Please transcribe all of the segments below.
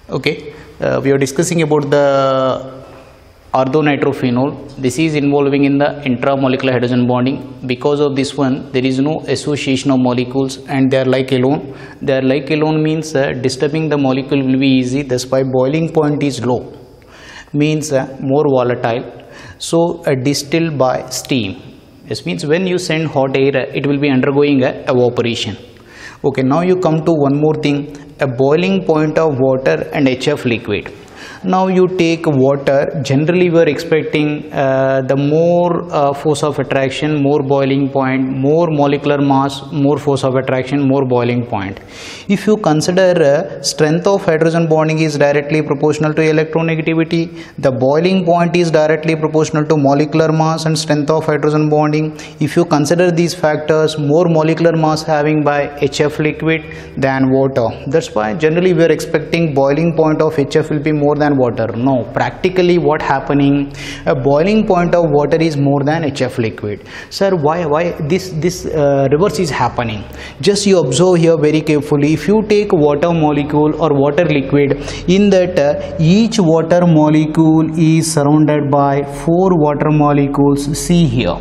Okay, we are discussing about the orthonitrophenol. This is involving in the intramolecular hydrogen bonding. Because of this one, there is no association of molecules and they are like alone. They are like alone means disturbing the molecule will be easy. That's why boiling point is low, means more volatile. So distilled by steam. This means when you send hot air, it will be undergoing evaporation. Okay, now you come to one more thing, a boiling point of water and HF liquid. Now you take water, generally we are expecting the more force of attraction, more boiling point, more molecular mass, more force of attraction, more boiling point. If you consider strength of hydrogen bonding is directly proportional to electronegativity, the boiling point is directly proportional to molecular mass and strength of hydrogen bonding. If you consider these factors, more molecular mass having by HF liquid than water. That's why generally we are expecting boiling point of HF will be more than water. No, practically what happening, a boiling point of water is more than HF liquid. Sir, why this reverse is happening? Just you observe here very carefully. If you take water molecule or water liquid, in that each water molecule is surrounded by 4 water molecules. See here.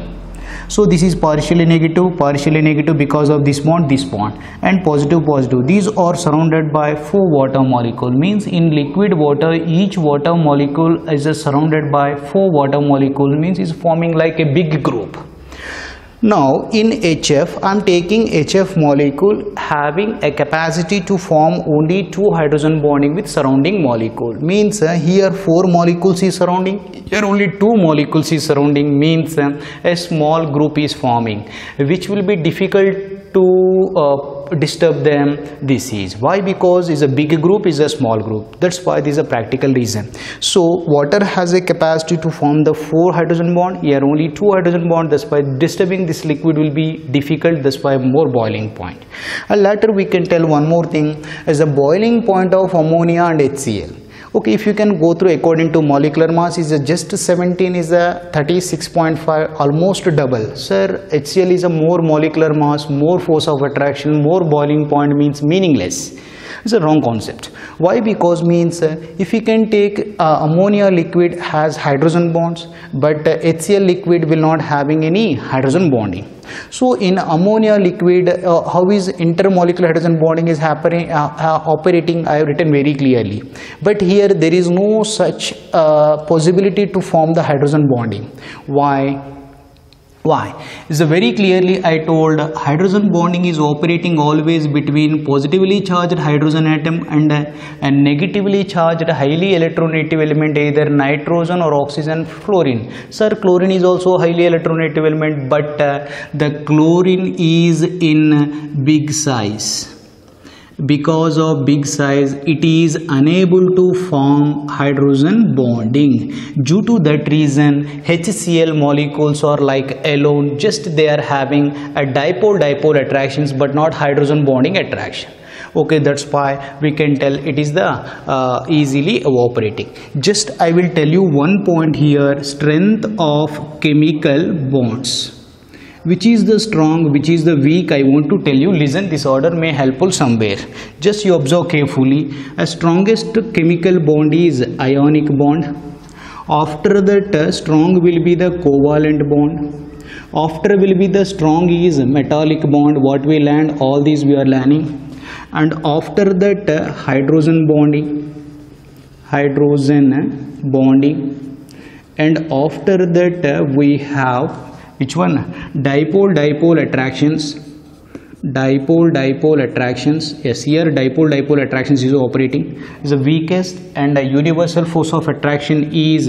So this is partially negative because of this bond, and positive. These are surrounded by 4 water molecule. Means in liquid water, each water molecule is surrounded by 4 water molecule. Means is forming like a big group. Now in HF, I am taking HF molecule having a capacity to form only 2 hydrogen bonding with surrounding molecule. Means here 4 molecules is surrounding, here only 2 molecules is surrounding. Means a small group is forming, which will be difficult to disturb them. This is why, because is a big group, is a small group. That's why this is a practical reason. So water has a capacity to form the 4 hydrogen bond, here only 2 hydrogen bond. That's why disturbing this liquid will be difficult. That's why more boiling point. And later we can tell one more thing as a boiling point of ammonia and HCl. Okay, if you can go through according to molecular mass is just 17 is a 36.5, almost double. Sir, HCl is a more molecular mass, more force of attraction, more boiling point means meaningless. It's a wrong concept. Why? Because means if you can take ammonia liquid has hydrogen bonds, but HCl liquid will not having any hydrogen bonding. So in ammonia liquid, how is intermolecular hydrogen bonding is happening operating? I have written very clearly. But here there is no such possibility to form the hydrogen bonding. Why? It's very clearly I told hydrogen bonding is operating always between positively charged hydrogen atom and a negatively charged highly electronegative element, either nitrogen or oxygen, fluorine. Sir, chlorine is also highly electronegative element, but the chlorine is in big size. Because of big size, it is unable to form hydrogen bonding. Due to that reason, HCl molecules are like alone, just they are having a dipole attractions but not hydrogen bonding attraction. Okay, that's why we can tell it is the easily evaporating. Just I will tell you one point here, strength of chemical bonds. Which is the strong, which is the weak, I want to tell you. Listen, this order may helpful somewhere. Just you observe carefully. A strongest chemical bond is ionic bond. After that, strong will be the covalent bond. After will be the strong is metallic bond. What we learned, all these we are learning. And after that, hydrogen bonding. And after that, we have which one? Dipole attractions. Dipole attractions. Yes, here dipole attractions is operating. Is the weakest, and the universal force of attraction is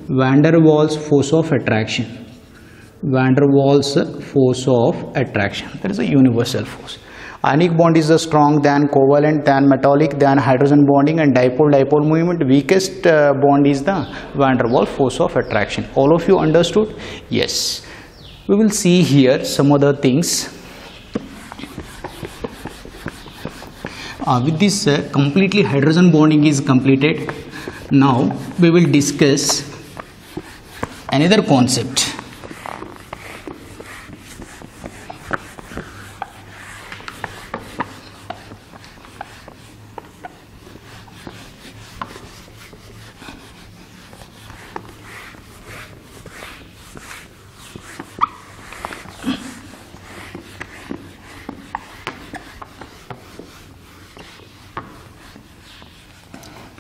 van der Waals force of attraction. Van der Waals force of attraction. That is a universal force. Ionic bond is the strong, than covalent, than metallic, than hydrogen bonding, and dipole movement. Weakest bond is the van der Waals force of attraction. All of you understood? Yes. We will see here some other things. With this completely hydrogen bonding is completed. Now we will discuss another concept.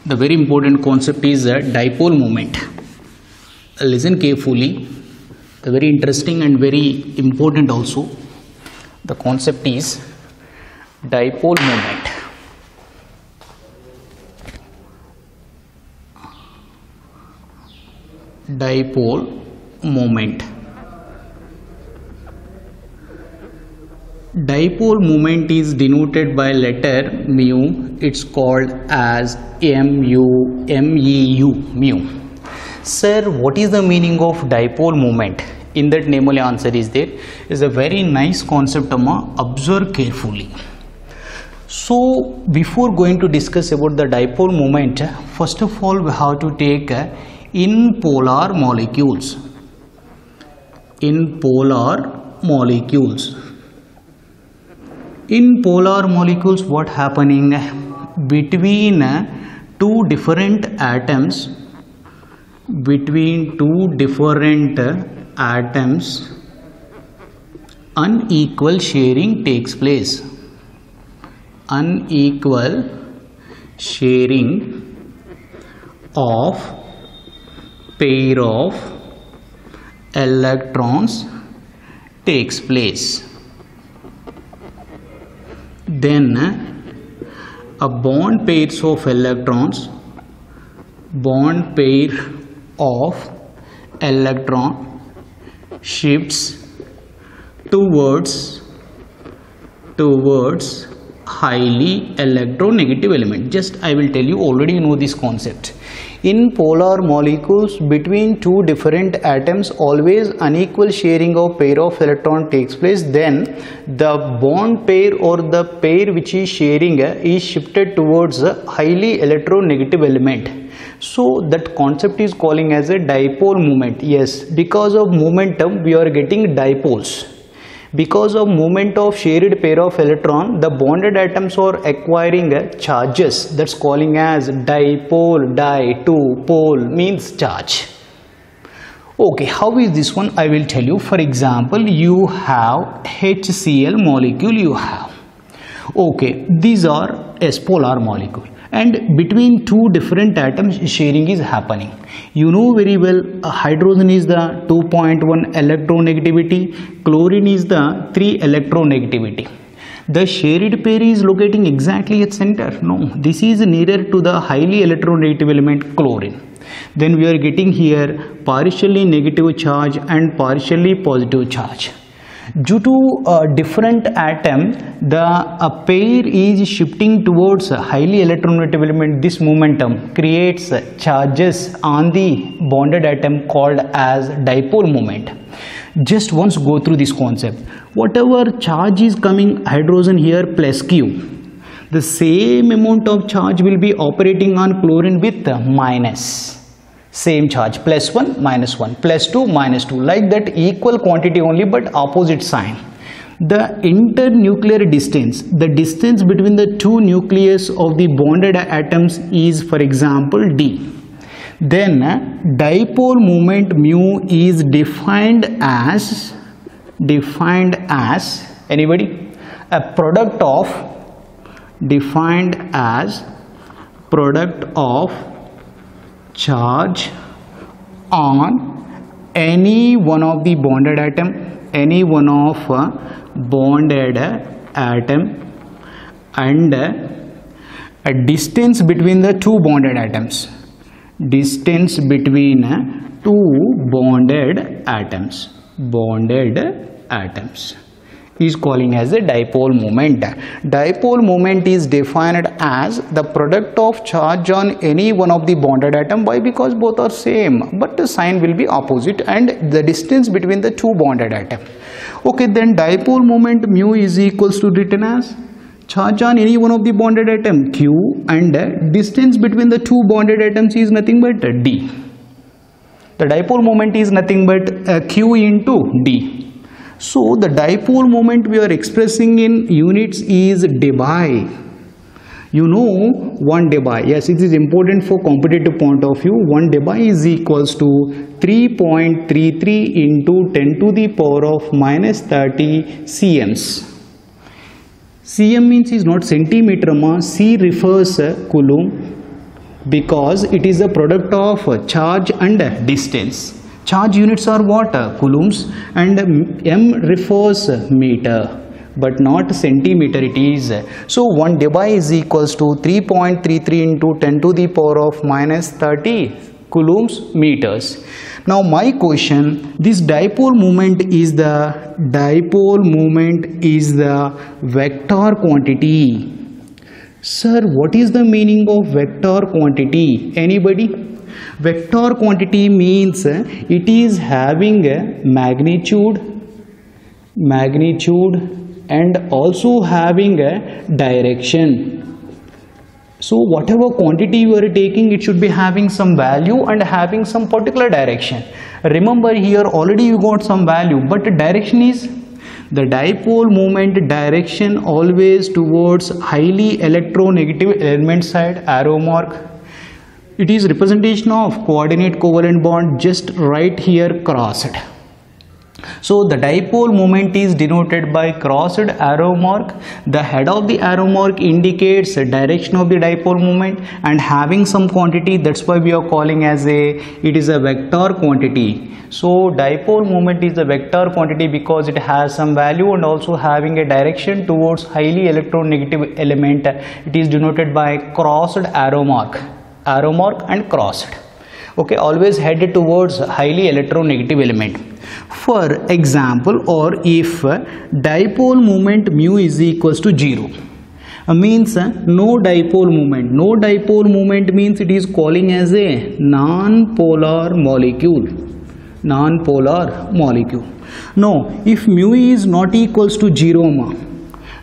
the very important concept is dipole moment. Listen carefully. The very interesting and very important also. The concept is dipole moment. Dipole moment. Dipole moment is denoted by letter mu. It's called as MEU. Sir, what is the meaning of dipole moment? In that name only answer is there. Is a very nice concept, amma. Observe carefully. So before going to discuss about the dipole moment, first of all we have to take in polar molecules. In polar molecules. In polar molecules, what happening between two different atoms? Between two different atoms, unequal sharing takes place. Unequal sharing of pair of electrons takes place. Then a bond pairs of electrons, bond pair of electron shifts towards highly electronegative element. Just I will tell you, already you know this concept. In polar molecules between two different atoms, always unequal sharing of pair of electron takes place. Then the bond pair or the pair which is sharing is shifted towards a highly electronegative element. So that concept is calling as a dipole moment. Yes, because of momentum we are getting dipoles. Because of movement of shared pair of electron, the bonded atoms are acquiring charges. That's calling as dipole. Di to pole means charge. Okay, how is this one? I will tell you. For example, you have HCl molecule. You have. Okay, these are S polar molecule. And between two different atoms sharing is happening. You know very well, hydrogen is the 2.1 electronegativity, chlorine is the 3 electronegativity. The shared pair is locating exactly at center. No, this is nearer to the highly electronegative element chlorine. Then we are getting here partially negative charge and partially positive charge. Due to a different atom, the pair is shifting towards a highly electronegative element. This momentum creates charges on the bonded atom called as dipole moment. Just once go through this concept. Whatever charge is coming, hydrogen here plus Q, the same amount of charge will be operating on chlorine with minus. Same charge, plus 1 minus 1, plus 2 minus 2, like that, equal quantity only but opposite sign. The internuclear distance, the distance between the two nucleus of the bonded atoms is, for example, d. Then dipole moment mu is defined as anybody? A product of, defined as product of charge on any one of the bonded atom, any one of bonded atom, and a distance between the two bonded atoms, distance between two bonded atoms is calling as a dipole moment. Dipole moment is defined as the product of charge on any one of the bonded atom. Why? Because both are same, but the sign will be opposite and the distance between the two bonded atom. Okay, then dipole moment mu is equals to written as charge on any one of the bonded atom Q, and distance between the two bonded atoms is nothing but D. The dipole moment is nothing but Q into D. So the dipole moment we are expressing in units is debye. You know 1 debye. Yes, it is important for competitive point of view. 1 debye is equals to 3.33 into 10 to the power of minus 30 cms. Cm means is not centimeter, C refers coulomb, because it is a product of charge and distance. Charge units are what? Coulombs, and m refers meter but not centimeter it is. So 1 debye is equals to 3.33 into 10 to the power of minus 30 coulombs meters. Now my question, this dipole moment is the vector quantity. Sir, what is the meaning of vector quantity? Anybody? Vector quantity means it is having a magnitude and also having a direction. So whatever quantity you are taking, it should be having some value and having some particular direction. Remember, here already you got some value, but the direction is the dipole moment direction always towards highly electronegative element side, arrow mark. It is representation of coordinate covalent bond, just right here crossed. So the dipole moment is denoted by crossed arrow mark. The head of the arrow mark indicates the direction of the dipole moment and having some quantity. That's why we are calling as it is a vector quantity. So dipole moment is a vector quantity because it has some value and also having a direction towards highly electronegative element. It is denoted by crossed arrow mark and crossed. Okay, always headed towards highly electronegative element. For example, or if dipole moment mu is equals to 0, means no dipole moment. No dipole moment means it is calling as a non-polar molecule. No, if mu is not equals to 0,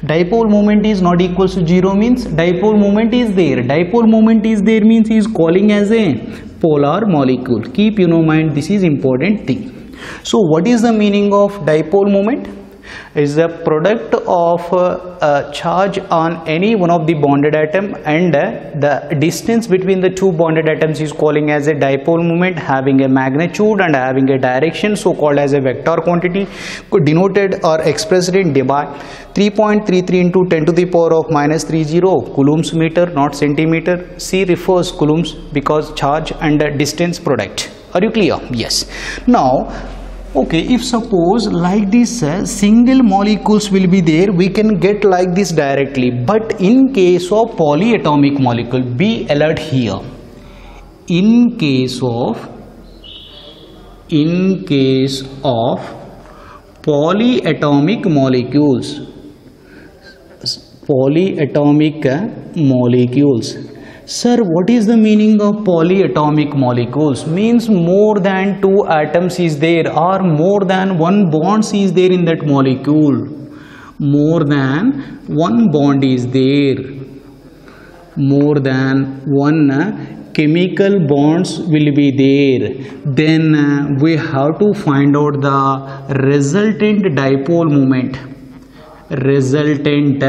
dipole moment is not equals to 0 means dipole moment is there. Dipole moment is there means he is calling as a polar molecule. Keep in mind, this is important thing. So what is the meaning of dipole moment? Is the product of charge on any one of the bonded atom, and the distance between the two bonded atoms is calling as a dipole moment, having a magnitude and having a direction, so called as a vector quantity, denoted or expressed in debye. 3.33 into 10 to the power of minus 30 coulombs meter, not centimeter. C refers coulombs because charge and distance product. Are you clear? Yes. Now, okay, if suppose like this single molecules will be there, we can get like this directly. But in case of polyatomic molecule, be alert here. In case of polyatomic molecules. Sir, what is the meaning of polyatomic molecules? Means more than 2 atoms is there, or more than 1 bonds is there in that molecule. More than 1 bond is there. More than 1 chemical bonds will be there. Then we have to find out the resultant dipole moment. Resultant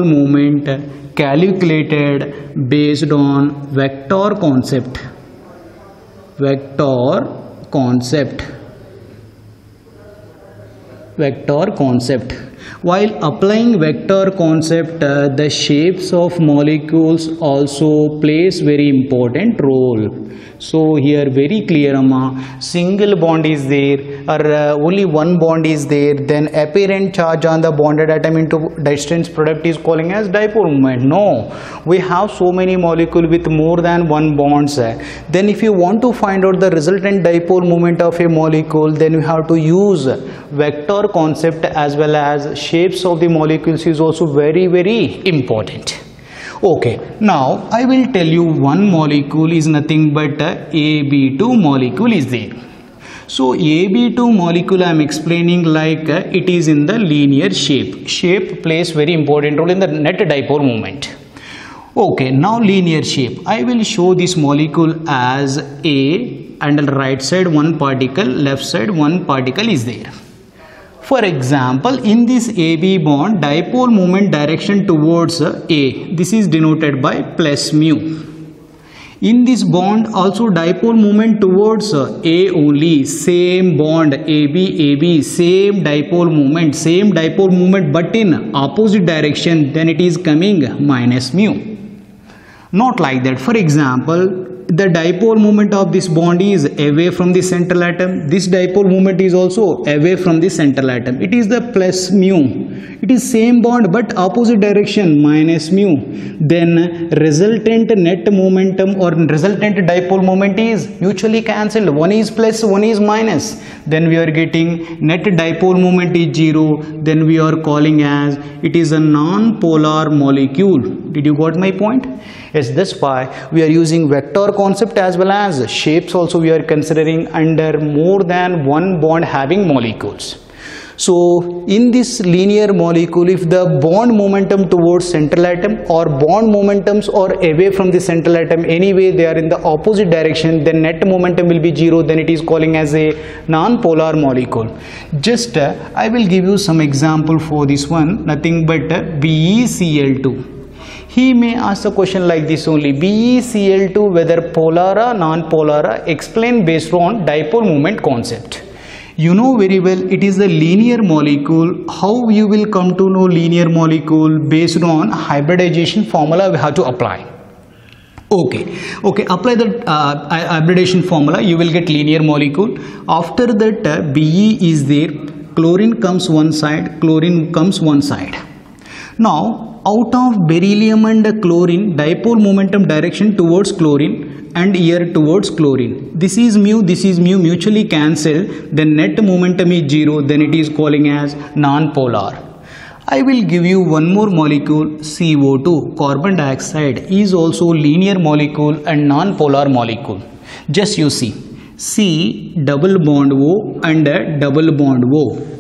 moment calculated based on vector concept. While applying vector concept, the shapes of molecules also plays very important role. So here very clear, single bond is there or only 1 bond is there, then apparent charge on the bonded atom into distance product is calling as dipole moment. No, we have so many molecules with more than 1 bonds. Then if you want to find out the resultant dipole moment of a molecule, then you have to use vector concept, as well as shapes of the molecules is also very important. Okay, now I will tell you one molecule is nothing but AB2 molecule is there. So AB2 molecule I am explaining like it is in the linear shape. Shape plays very important role in the net dipole moment. Okay, now linear shape. I will show this molecule as A, and on the right side 1 particle, left side 1 particle is there. For example, in this AB bond, dipole moment direction towards A, this is denoted by plus mu. In this bond also dipole moment towards A only, same bond AB, same dipole moment but in opposite direction, then it is coming minus mu. Not like that. For example, the dipole moment of this bond is away from the central atom. This dipole moment is also away from the central atom. It is the plus mu. It is same bond but opposite direction, minus mu. Then resultant net momentum or resultant dipole moment is mutually cancelled. One is plus, one is minus. Then we are getting net dipole moment is 0. Then we are calling as it is a non-polar molecule. Did you got my point? Yes, that's why we are using vector concept as well as shapes also we are considering under more than one bond having molecules. So in this linear molecule, if the bond momentum towards central atom or bond momentums are away from the central atom, anyway they are in the opposite direction, then net momentum will be 0, then it is calling as a non-polar molecule. Just I will give you some example for this one, nothing but BeCl2. He may ask a question like this only, BeCl2 whether polar or non-polar, explain based on dipole moment concept. You know very well it is a linear molecule. How you will come to know linear molecule? Based on hybridization formula we have to apply. Okay, apply the hybridization formula, you will get linear molecule. After that Be is there, chlorine comes one side, chlorine comes one side. Now out of beryllium and chlorine, dipole momentum direction towards chlorine and here towards chlorine. This is mu, mutually cancelled, then net momentum is 0, then it is calling as non-polar. I will give you one more molecule, CO2, carbon dioxide, is also linear molecule and non-polar molecule. Just you see, C double bond O and double bond O.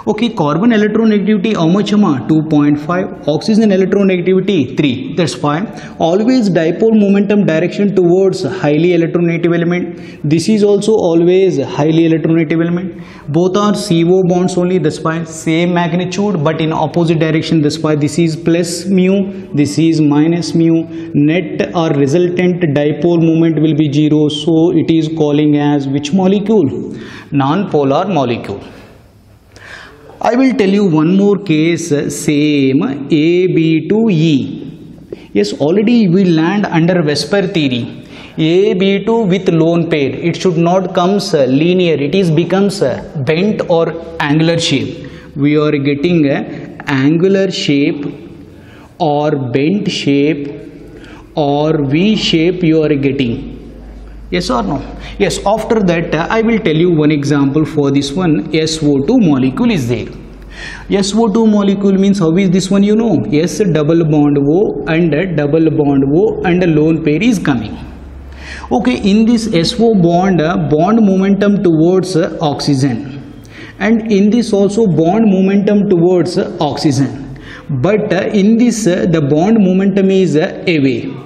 Okay, carbon electronegativity how much? 2.5. Oxygen electronegativity 3. That's fine. Always dipole momentum direction towards highly electronegative element. This is also always highly electronegative element. Both are CO bonds only. That's why same magnitude but in opposite direction. That's why this is plus mu, this is minus mu. Net or resultant dipole moment will be 0. So it is calling as which molecule? Non-polar molecule. I will tell you one more case, same AB2E. Yes, already we land under Vesper theory. AB2 with lone pair, it should not comes linear, it is becomes bent or angular shape. We are getting angular shape or bent shape or V shape you are getting. Yes or no? Yes, after that I will tell you one example for this one. SO2 molecule is there. SO2 molecule means how is this one you know? S double bond O and double bond O and a lone pair is coming. Okay, in this SO bond, bond momentum towards oxygen, and in this also bond momentum towards oxygen, but in this the bond momentum is away.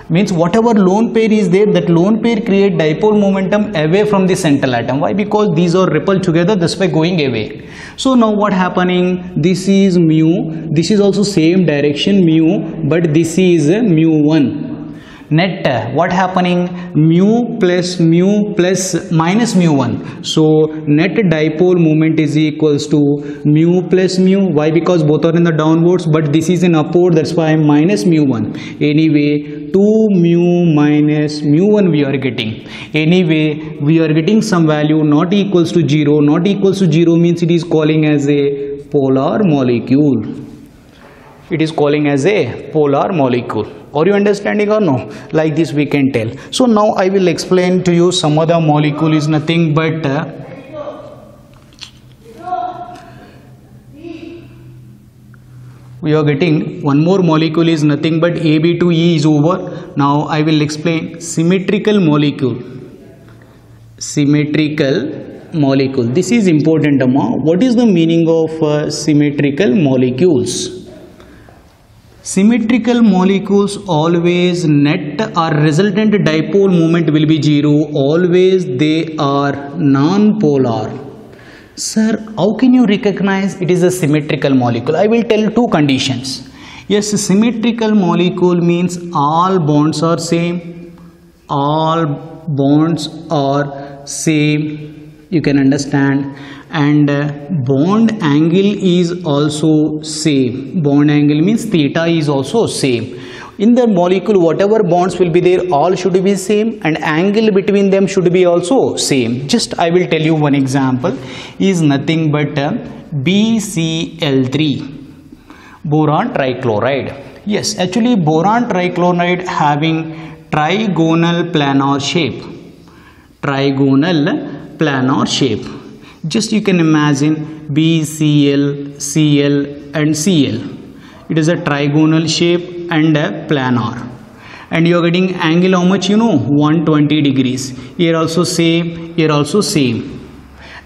Means whatever lone pair is there, that lone pair create dipole momentum away from the central atom. Why? Because these are repelled together, that's why going away. So now what happening? This is mu, this is also same direction mu, but this is mu1. Net what happening? Mu plus minus mu1. So net dipole moment is equals to mu plus mu. Why? Because both are in the downwards, but this is in upward, that's why minus mu1. Anyway, 2 mu minus mu1 we are getting. Anyway, we are getting some value not equals to 0. Not equals to 0 means it is calling as a polar molecule. It is calling as a polar molecule. Are you understanding or no? Like this we can tell. So now I will explain to you some other molecule is nothing but we are getting one more molecule is nothing but AB2E is over. Now I will explain symmetrical molecule. Symmetrical molecule. This is important, Amma. What is the meaning of symmetrical molecules? Symmetrical molecules always net or resultant dipole moment will be 0. Always they are non-polar. Sir, how can you recognize it is a symmetrical molecule? I will tell two conditions. Yes, symmetrical molecule means all bonds are same. all bonds are same, you can understand, and bond angle is also same. Bond angle means theta is also same. In the molecule, whatever bonds will be there, all should be same, and angle between them should be also same. Just I will tell you one example, is nothing but BCl3, boron trichloride. Yes, actually boron trichloride having trigonal planar shape. Trigonal planar shape. Just you can imagine BCl, Cl and Cl. It is a trigonal shape and a planar, and you are getting angle how much, 120 degrees. Here also same, here also same,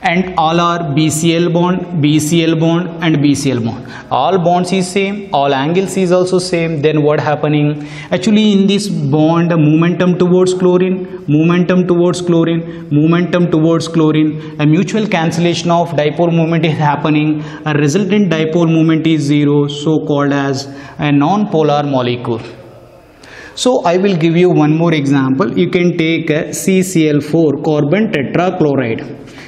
and all are BCl bond, BCl bond and BCl bond. All bonds is same, all angles is also same. Then what happening? Actually in this bond, momentum towards chlorine, momentum towards chlorine, momentum towards chlorine, a mutual cancellation of dipole moment is happening. A resultant dipole moment is zero, so called as a non-polar molecule. So I will give you one more example. You can take CCl4, carbon tetrachloride.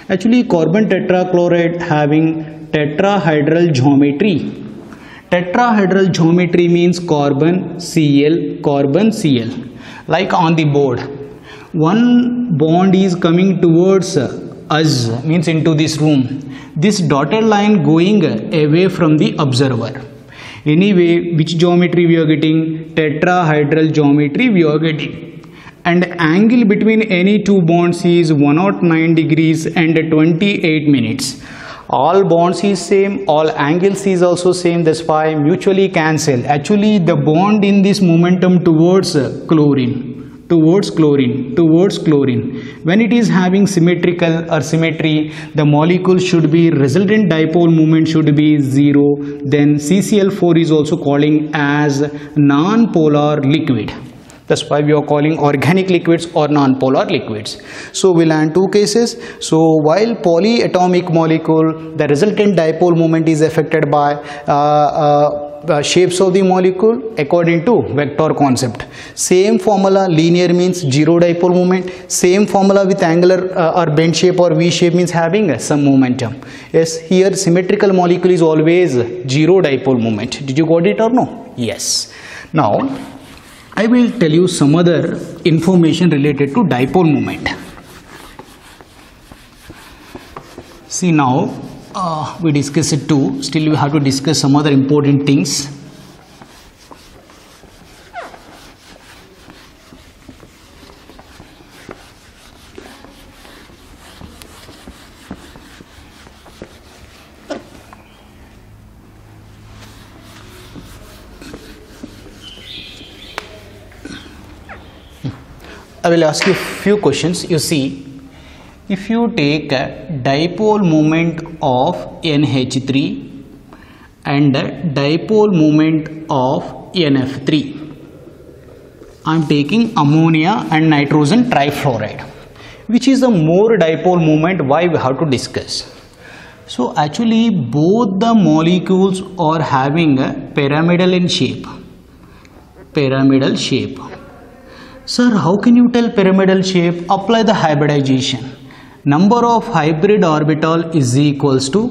Actually carbon tetrachloride having tetrahedral geometry. Tetrahedral geometry means carbon Cl, carbon Cl. Like on the board, one bond is coming towards us, means into this room. This dotted line going away from the observer. Anyway, which geometry we are getting? Tetrahedral geometry we are getting. And angle between any two bonds is 109 degrees and 28 minutes. All bonds is same, all angles is also same, that's why mutually cancel. Actually the bond in this momentum towards chlorine, towards chlorine, towards chlorine. When it is having symmetrical or symmetry, the molecule should be, resultant dipole moment should be zero. Then CCl4 is also calling as non-polar liquid. That's why we are calling organic liquids or non-polar liquids. So we'll learn two cases. So while polyatomic molecule, the resultant dipole moment is affected by shapes of the molecule according to vector concept. Same formula, linear means zero dipole moment. Same formula with angular or bent shape or V shape means having some momentum. Yes, here symmetrical molecule is always zero dipole moment. Did you got it or no? Yes. Now I will tell you some other information related to dipole moment. See now, we discussed it too. Still we have to discuss some other important things. I will ask you a few questions. You see, if you take a dipole moment of NH3 and a dipole moment of NF3, I am taking ammonia and nitrogen trifluoride. Which is the more dipole moment? Why we have to discuss? So actually both the molecules are having a pyramidal in shape. Pyramidal shape. Sir, how can you tell pyramidal shape? Apply the hybridization. Number of hybrid orbital is equals to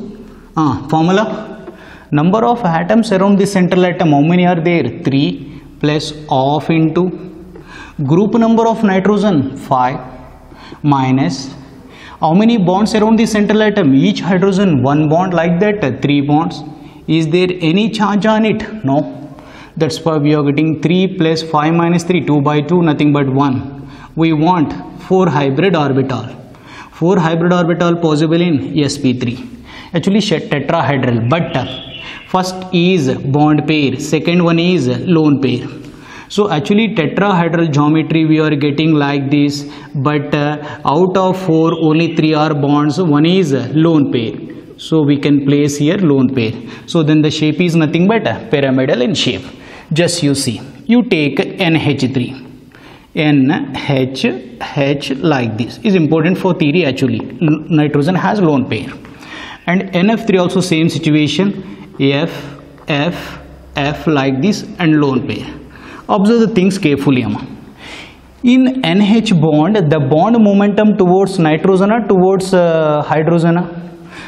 formula. Number of atoms around the central atom, how many are there? 3 plus half into group number of nitrogen 5 minus how many bonds around the central atom? Each hydrogen 1 bond, like that 3 bonds. Is there any charge on it? No. That's why we are getting 3 plus 5 minus 3, 2 by 2, nothing but 1. We want 4 hybrid orbital. 4 hybrid orbital possible in sp3. Actually tetrahedral, but first is bond pair, second one is lone pair. So actually tetrahedral geometry we are getting like this, but out of 4 only 3 are bonds, one is lone pair. So we can place here lone pair. So then the shape is nothing but pyramidal in shape. Just you see, you take NH3, NH like this is important for theory. Actually nitrogen has lone pair, and NF3 also same situation, F like this and lone pair. Observe the things carefully. In NH bond, the bond momentum towards nitrogen or towards hydrogen?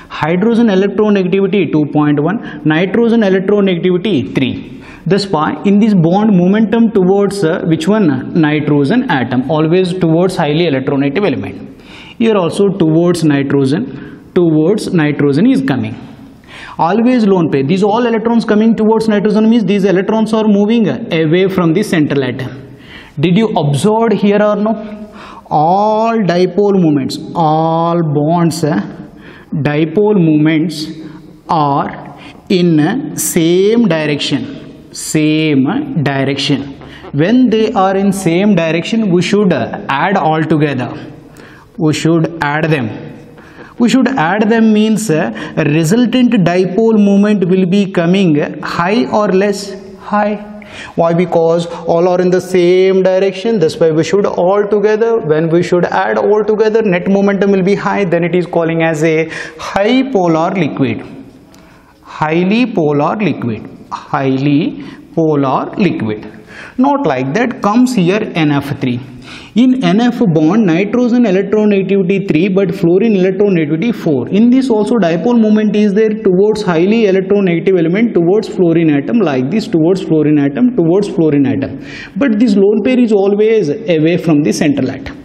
Hydrogen electronegativity 2.1, nitrogen electronegativity 3. Thus why in this bond momentum towards which one? Nitrogen atom, always towards highly electronegative element. Here also towards nitrogen is coming. Always lone pair. These all electrons coming towards nitrogen means these electrons are moving away from the central atom. Did you observe here or no? All dipole moments, all bonds, dipole moments are in same direction. When they are in same direction, we should add all together. We should add them means resultant dipole moment will be coming high or less? High. Why? Because all are in the same direction. That's why we should all together. When we should add all together, net momentum will be high. Then it is calling as a high polar liquid. Highly polar liquid. Not like that. Comes here NF3. In NF bond, nitrogen electronegativity 3 but fluorine electronegativity 4. In this also dipole moment is there towards highly electronegative element towards fluorine atom, like this, towards fluorine atom. But this lone pair is always away from the central atom.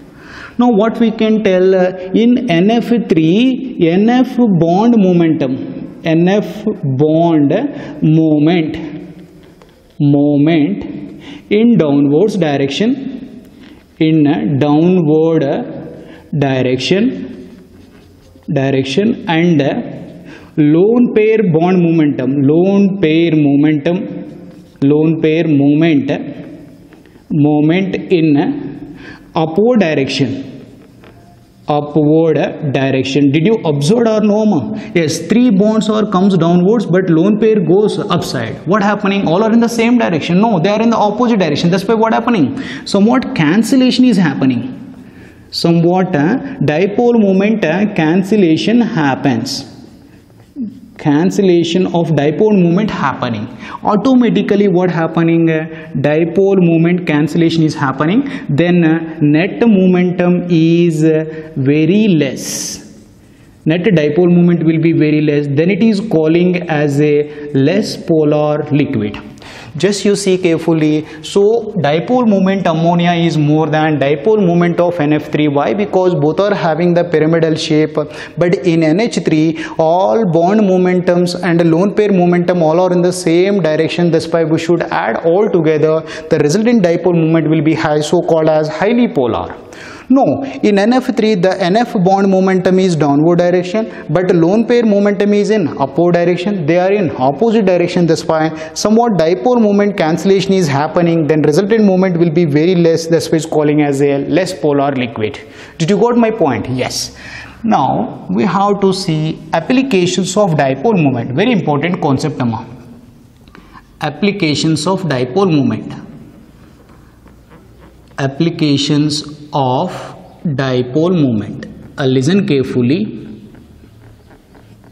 Now what we can tell in NF3, NF bond momentum in downwards direction. In downward direction and lone pair bond momentum, moment in upward direction. Did you observe or no? Yes, 3 bonds are comes downwards but lone pair goes upside. What happening? All are in the same direction? No, they are in the opposite direction. That's why what happening? Somewhat cancellation is happening. Dipole moment cancellation happens. Cancellation of dipole moment happening. Automatically what happening? Dipole moment cancellation is happening. Then net momentum is very less. Net dipole moment will be very less. Then it is calling as a less polar liquid. Just you see carefully. So dipole moment ammonia is more than dipole moment of NF3. Why? Because both are having the pyramidal shape. But in NH3, all bond momentums and lone pair momentum all are in the same direction. That's why we should add all together. The resultant dipole moment will be high, so called as highly polar. No, in NF3 the NF bond momentum is downward direction but lone pair momentum is in upward direction. They are in opposite direction. That's why somewhat dipole moment cancellation is happening. Then resultant moment will be very less. That's why it's calling as a less polar liquid. Did you got my point? Yes. Now we have to see applications of dipole moment. Very important concept. Applications of dipole moment. Applications of dipole moment. Listen carefully.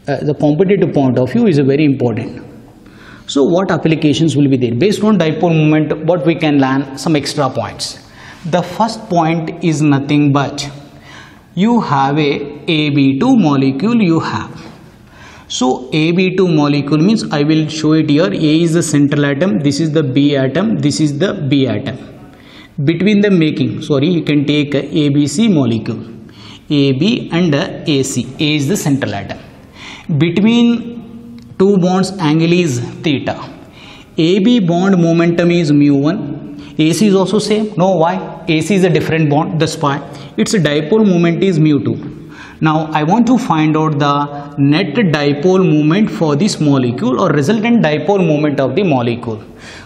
The competitive point of view is very important. So what applications will be there? Based on dipole moment, what we can learn? Some extra points. The first point is nothing but you have a AB2 molecule you have. So AB2 molecule means I will show it here. A is the central atom, this is the B atom, this is the B atom. Between them making, you can take a ABC molecule, AB and AC. A is the central atom. Between two bonds angle is theta. AB bond momentum is mu1. AC is also same. No, why? AC is a different bond. That's why its dipole moment is mu2. Now I want to find out the net dipole moment for this molecule or resultant dipole moment of the molecule.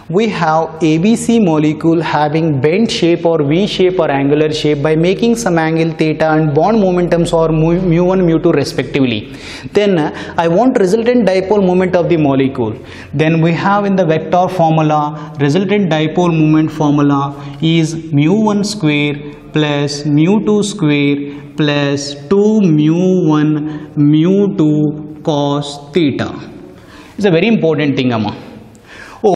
We have ABC molecule having bent shape or V shape or angular shape by making some angle theta and bond momentums are mu1, mu2 respectively. Then I want resultant dipole moment of the molecule. Then we have in the vector formula, resultant dipole moment formula is mu1 square plus mu2 square plus 2 mu1 mu2 cos theta. It's a very important thing, Amma.